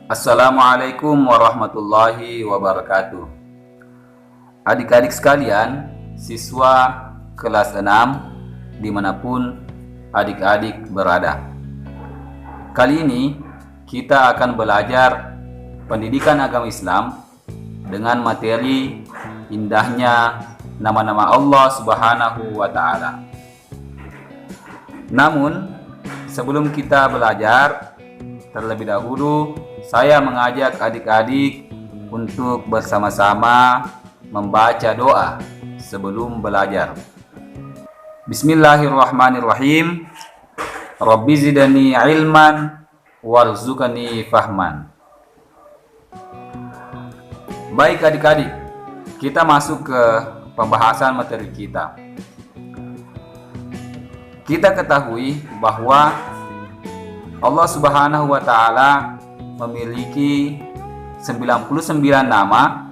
Assalamualaikum warahmatullahi wabarakatuh. Adik-adik sekalian, siswa kelas 6 dimanapun adik-adik berada. Kali ini kita akan belajar pendidikan agama Islam dengan materi indahnya nama-nama Allah Subhanahu wa Ta'ala. Namun, sebelum kita belajar, terlebih dahulu saya mengajak adik-adik untuk bersama-sama membaca doa sebelum belajar. Bismillahirrahmanirrahim. Rabbi zidni ilman warzuqni fahman. Baik adik-adik, kita masuk ke pembahasan materi kita. Kita ketahui bahwa Allah Subhanahu wa Ta'ala memiliki 99 nama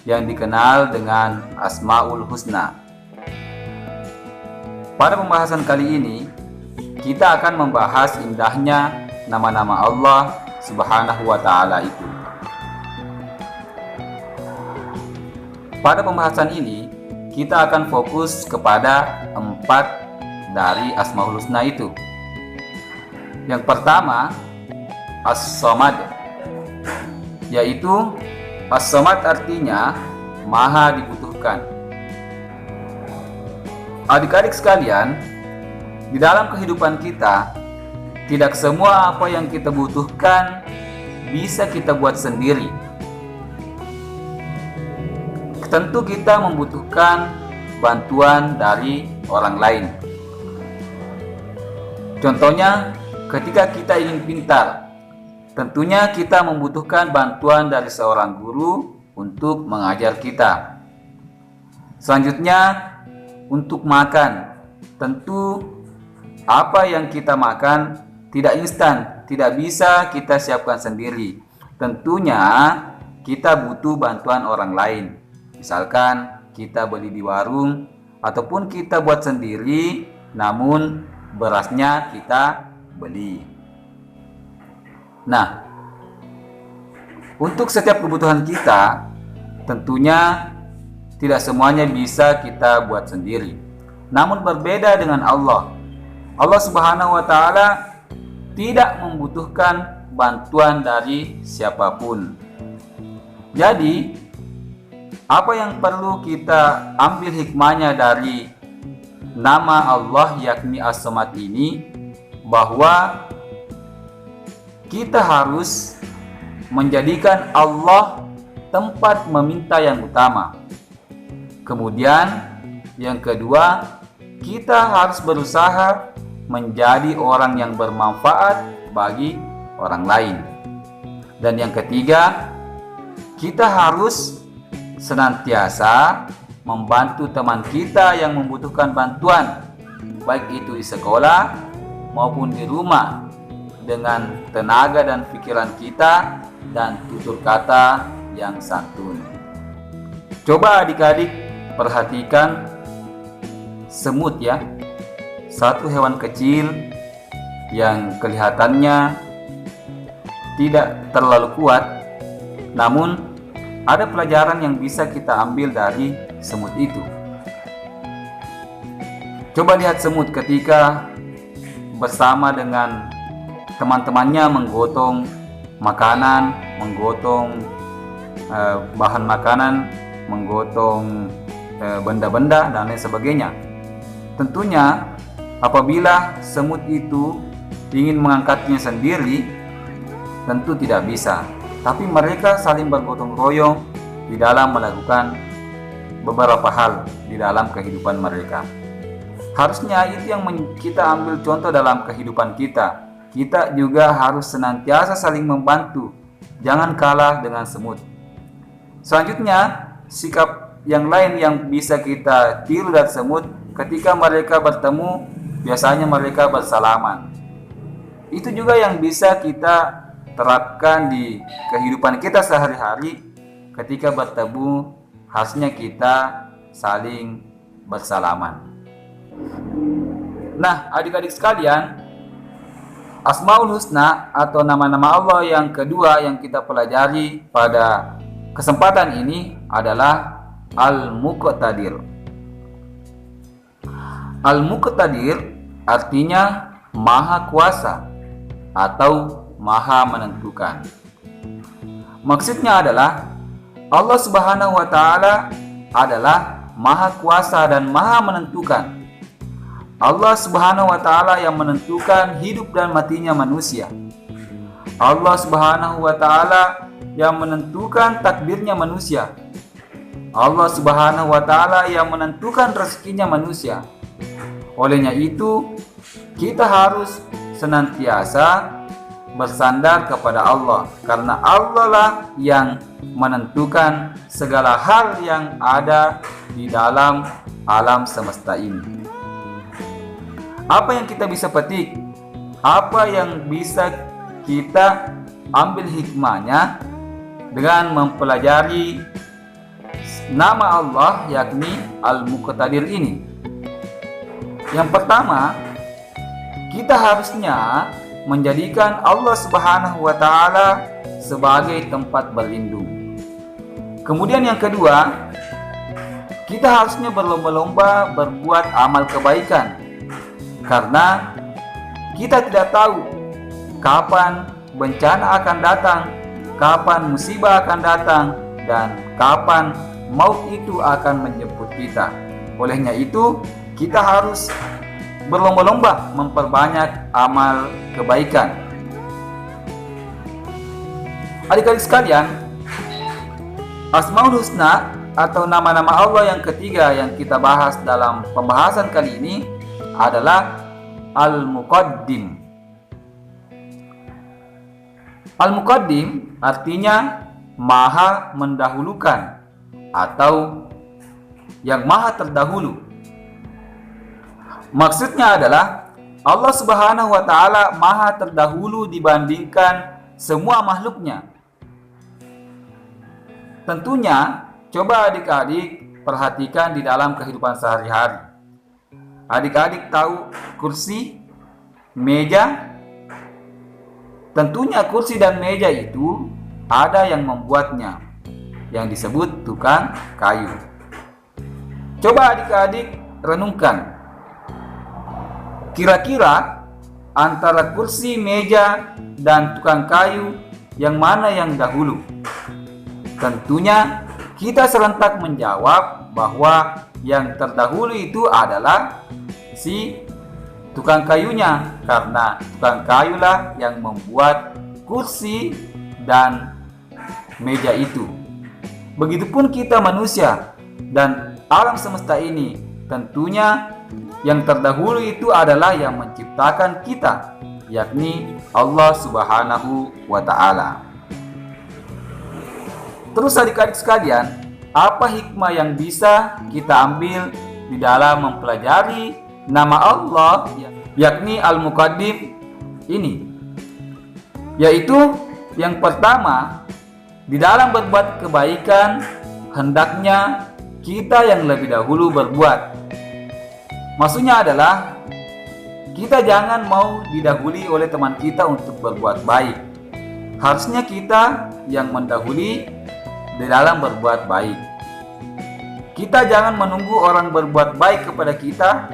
yang dikenal dengan Asmaul Husna. Pada pembahasan kali ini, kita akan membahas indahnya nama-nama Allah Subhanahu wa Ta'ala itu. Pada pembahasan ini, kita akan fokus kepada 4 dari Asmaul Husna itu. Yang pertama, As-Samad, yaitu As-Samad artinya maha dibutuhkan. Adik-adik sekalian, di dalam kehidupan kita, tidak semua apa yang kita butuhkan bisa kita buat sendiri. Tentu kita membutuhkan bantuan dari orang lain. Contohnya, ketika kita ingin pintar, tentunya kita membutuhkan bantuan dari seorang guru untuk mengajar kita. Selanjutnya, untuk makan, tentu apa yang kita makan tidak instan, tidak bisa kita siapkan sendiri. Tentunya kita butuh bantuan orang lain. Misalkan kita beli di warung ataupun kita buat sendiri, namun berasnya kita beli. Nah, untuk setiap kebutuhan kita, tentunya tidak semuanya bisa kita buat sendiri. Namun berbeda dengan Allah. Allah Subhanahu wa Ta'ala tidak membutuhkan bantuan dari siapapun. Jadi, apa yang perlu kita ambil hikmahnya dari nama Allah yakni As-Samad ini, bahwa kita harus menjadikan Allah tempat meminta yang utama. Kemudian yang kedua, kita harus berusaha menjadi orang yang bermanfaat bagi orang lain. Dan yang ketiga, kita harus senantiasa membantu teman kita yang membutuhkan bantuan, baik itu di sekolah maupun di rumah, dengan tenaga dan pikiran kita dan tutur kata yang santun. Coba adik-adik perhatikan semut ya, satu hewan kecil yang kelihatannya tidak terlalu kuat, namun ada pelajaran yang bisa kita ambil dari semut itu. Coba lihat semut ketika bersama dengan teman-temannya menggotong makanan, menggotong bahan makanan, menggotong benda-benda dan lain sebagainya. Tentunya apabila semut itu ingin mengangkatnya sendiri, tentu tidak bisa. Tapi mereka saling bergotong royong di dalam melakukan beberapa hal di dalam kehidupan mereka. Harusnya itu yang kita ambil contoh dalam kehidupan kita. Kita juga harus senantiasa saling membantu, jangan kalah dengan semut. Selanjutnya, sikap yang lain yang bisa kita tiru dari semut, ketika mereka bertemu, biasanya mereka bersalaman. Itu juga yang bisa kita terapkan di kehidupan kita sehari-hari. Ketika bertemu, harusnya kita saling bersalaman. Nah, adik-adik sekalian, Asmaul Husna atau nama-nama Allah yang kedua yang kita pelajari pada kesempatan ini adalah Al-Muqtadir. Al-Muqtadir artinya Maha Kuasa atau Maha Menentukan. Maksudnya adalah Allah Subhanahu wa Ta'ala adalah Maha Kuasa dan Maha Menentukan. Allah Subhanahu wa Ta'ala yang menentukan hidup dan matinya manusia. Allah Subhanahu wa Ta'ala yang menentukan takdirnya manusia. Allah Subhanahu wa Ta'ala yang menentukan rezekinya manusia. Olehnya itu, kita harus senantiasa bersandar kepada Allah, karena Allah lah yang menentukan segala hal yang ada di dalam alam semesta ini. Apa yang kita bisa petik? Apa yang bisa kita ambil hikmahnya dengan mempelajari nama Allah yakni Al-Muqtadir ini? Yang pertama, kita harusnya menjadikan Allah Subhanahu wa Ta'ala sebagai tempat berlindung. Kemudian yang kedua, kita harusnya berlomba-lomba berbuat amal kebaikan, karena kita tidak tahu kapan bencana akan datang, kapan musibah akan datang, dan kapan maut itu akan menjemput kita. Olehnya itu, kita harus berlomba-lomba memperbanyak amal kebaikan. Adik-adik sekalian, Asmaul Husna atau nama-nama Allah yang ketiga yang kita bahas dalam pembahasan kali ini adalah Al-Muqaddim. Al-Muqaddim artinya Maha Mendahulukan atau yang Maha Terdahulu. Maksudnya adalah Allah Subhanahu wa Ta'ala Maha terdahulu dibandingkan semua makhluknya. Tentunya, coba adik-adik perhatikan di dalam kehidupan sehari-hari. Adik-adik tahu kursi, meja? Tentunya kursi dan meja itu ada yang membuatnya, yang disebut tukang kayu. Coba adik-adik renungkan. Kira-kira antara kursi, meja, dan tukang kayu yang mana yang dahulu? Tentunya kita serentak menjawab bahwa yang terdahulu itu adalah si tukang kayunya, karena tukang kayulah yang membuat kursi dan meja itu. Begitupun kita manusia dan alam semesta ini, tentunya yang terdahulu itu adalah yang menciptakan kita, yakni Allah Subhanahu wa Ta'ala. Terus adik-adik sekalian, apa hikmah yang bisa kita ambil di dalam mempelajari nama Allah yakni Al-Muqaddim ini? Yaitu yang pertama, di dalam berbuat kebaikan hendaknya kita yang lebih dahulu berbuat. Maksudnya adalah kita jangan mau didahului oleh teman kita untuk berbuat baik. Harusnya kita yang mendahului di dalam berbuat baik. Kita jangan menunggu orang berbuat baik kepada kita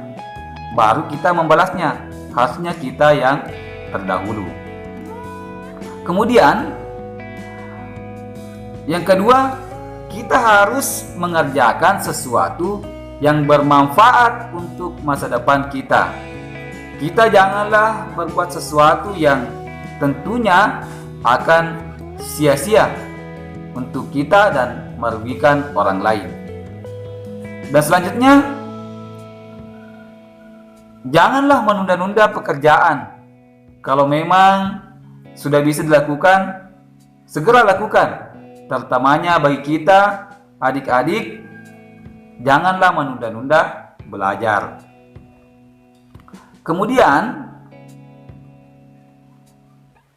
baru kita membalasnya. Harusnya kita yang terdahulu. Kemudian yang kedua, kita harus mengerjakan sesuatu yang bermanfaat untuk masa depan kita. Kita janganlah berbuat sesuatu yang tentunya akan sia-sia untuk kita dan merugikan orang lain. Dan selanjutnya, janganlah menunda-nunda pekerjaan. Kalau memang sudah bisa dilakukan, segera lakukan. Terutamanya bagi kita, adik-adik, janganlah menunda-nunda belajar. Kemudian,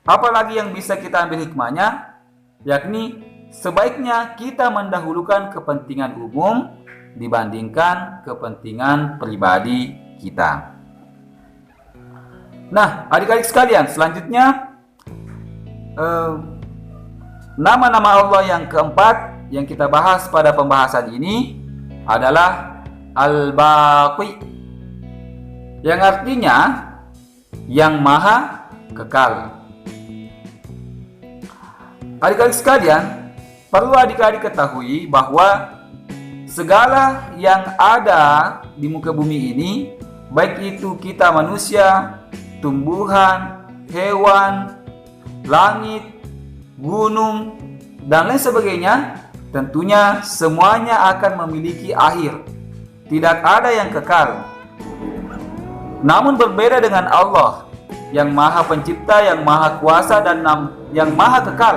apalagi yang bisa kita ambil hikmahnya, yakni sebaiknya kita mendahulukan kepentingan umum dibandingkan kepentingan pribadi kita. Nah, adik-adik sekalian, selanjutnya nama-nama Allah yang keempat yang kita bahas pada pembahasan ini adalah Al-Baqi, yang artinya yang maha kekal. Adik-adik sekalian, perlu adik-adik ketahui bahwa segala yang ada di muka bumi ini, baik itu kita manusia, tumbuhan, hewan, langit, gunung, dan lain sebagainya, tentunya semuanya akan memiliki akhir. Tidak ada yang kekal. Namun berbeda dengan Allah yang maha pencipta, yang maha kuasa, dan yang maha kekal.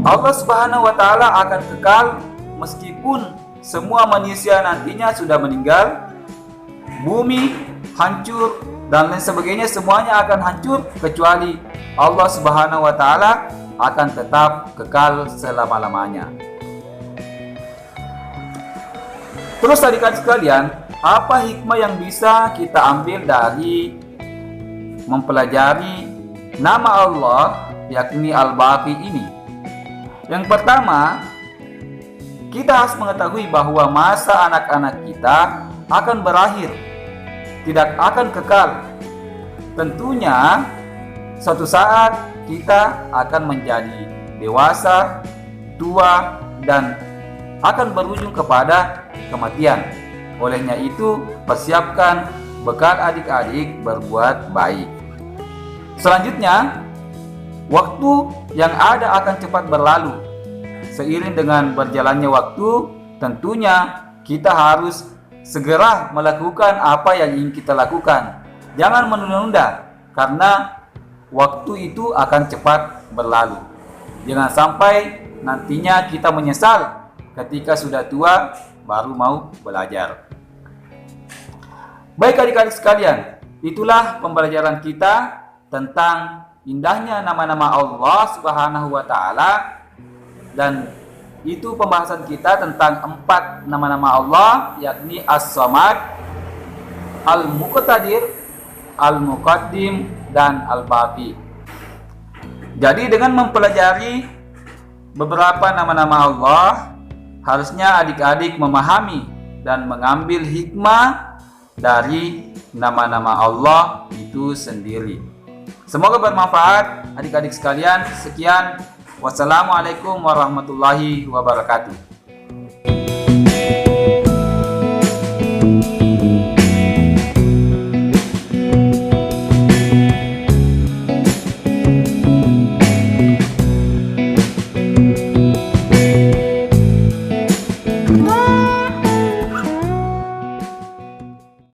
Allah Subhanahu wa Ta'ala akan kekal meskipun semua manusia nantinya sudah meninggal, bumi hancur, dan lain sebagainya, semuanya akan hancur, kecuali Allah Subhanahu wa Ta'ala akan tetap kekal selama-lamanya. Terus adik-adik sekalian, apa hikmah yang bisa kita ambil dari mempelajari nama Allah yakni Al-Baqi ini? Yang pertama, kita harus mengetahui bahwa masa anak-anak kita akan berakhir, tidak akan kekal. Tentunya suatu saat kita akan menjadi dewasa, tua, dan akan berujung kepada kematian. Olehnya itu, persiapkan bekal adik-adik berbuat baik. Selanjutnya, waktu yang ada akan cepat berlalu. Seiring dengan berjalannya waktu, tentunya kita harus segera melakukan apa yang ingin kita lakukan. Jangan menunda-nunda, karena waktu itu akan cepat berlalu. Jangan sampai nantinya kita menyesal ketika sudah tua baru mau belajar. Baik adik-adik sekalian, itulah pembelajaran kita tentang indahnya nama-nama Allah Subhanahu wa Ta'ala, dan itu pembahasan kita tentang 4 nama-nama Allah, yakni As-Samad, Al-Muqtadir, Al-Muqaddim, dan Al-Baqi. Jadi dengan mempelajari beberapa nama-nama Allah, harusnya adik-adik memahami dan mengambil hikmah dari nama-nama Allah itu sendiri. Semoga bermanfaat adik-adik sekalian. Sekian, wassalamualaikum warahmatullahi wabarakatuh.